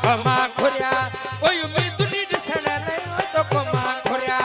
कमा घुरिया ओय उम्मीद नी दिसण ले तो कमा घुरिया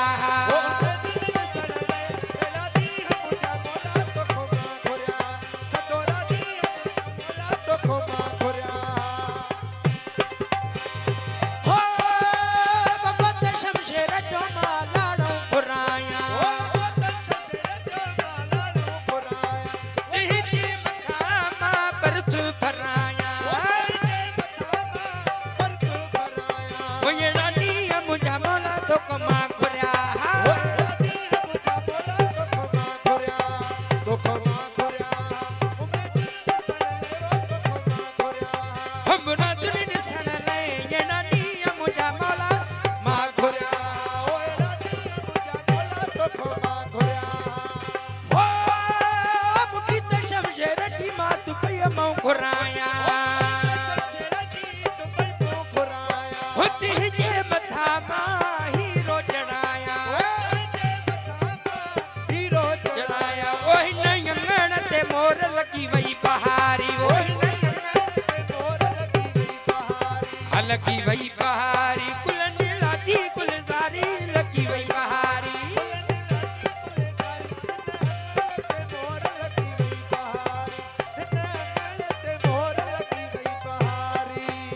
लगी वही बहारी कुल नीलाती कुल सारी लगी वही बहारी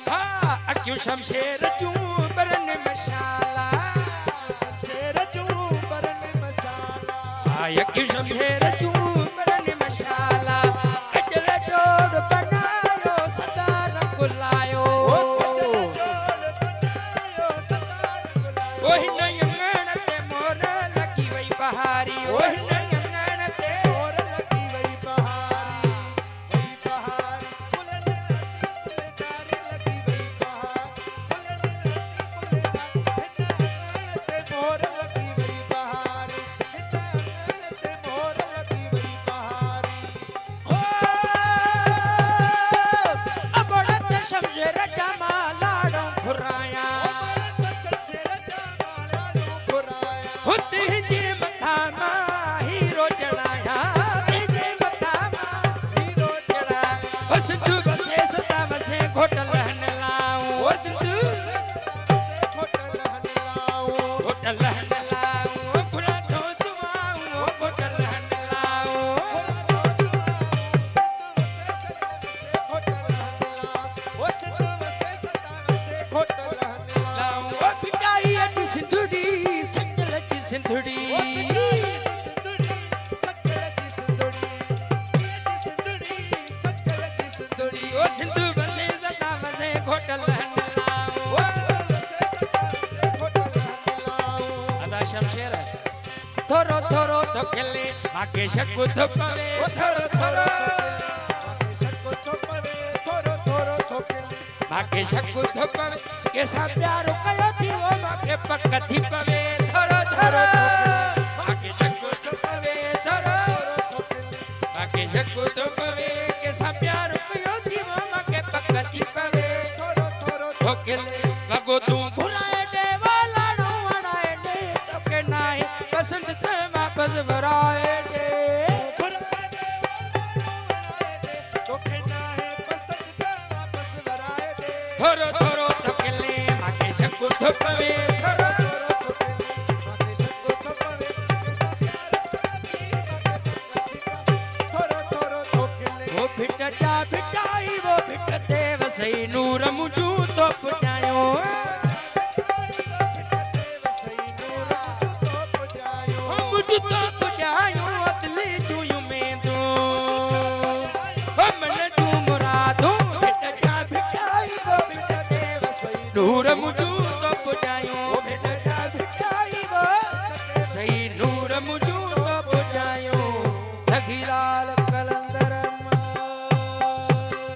हाँ अक्यों शमशेर क्यों बरन मशाला शमशेर क्यों बरन मशाला हाँ अक्यों शमशेर क्यों बरन मशाला कजल जोड़ बनायो सदा रंग लायो ओही नयंगण ते मोर लगी वही बहारी ओही नयंगण ते मोर लगी वही बहारी कुल सारी लगी वही ते मोर लगी वही बहारी ते मोर लगी वही बहारी हो अबड़त शमशेर जमा लाडो खुराया हीरो चढ़ाया तेजे मथा हीरो चढ़ा ओ सिंधु बसे सदा बसे घोटल हन लाऊं ओ सिंधु घोटल हन लाऊं खुरा तो तुमाऊं ओ घोटल हन लाऊं ओ सिंधु बसे सदा बसे घोटल हन लाऊं ओ पिटाई अजी सिंधुड़ी संजल जी सिंधुड़ी शमशेर थोरो थोरो तो खेले माके शकु तो पवे थोरो थोरो माके शकु तो पवे थोरो थोरो तो खेले माके शकु तो पवे के सा प्यार कयो थी वो माके पक थी पवे थोरो थोरो माके शकु तो पवे थोरो माके शकु तो पवे के सा प्यार कयो थी वो माके पक थी पवे थोरो थोरो तो खेले लगो तू पसंद से वापस भराए दे तो कहना है पसंद से वापस भराए दे थोरो थोरो तो खेले माके शकु तो पवे थोरो माके शकु तो पवे थोरो थोरो तो खेले वो भिटटा भिटाई वो भिटते वसई नूर मुझू तो पुजायो नूर मुझ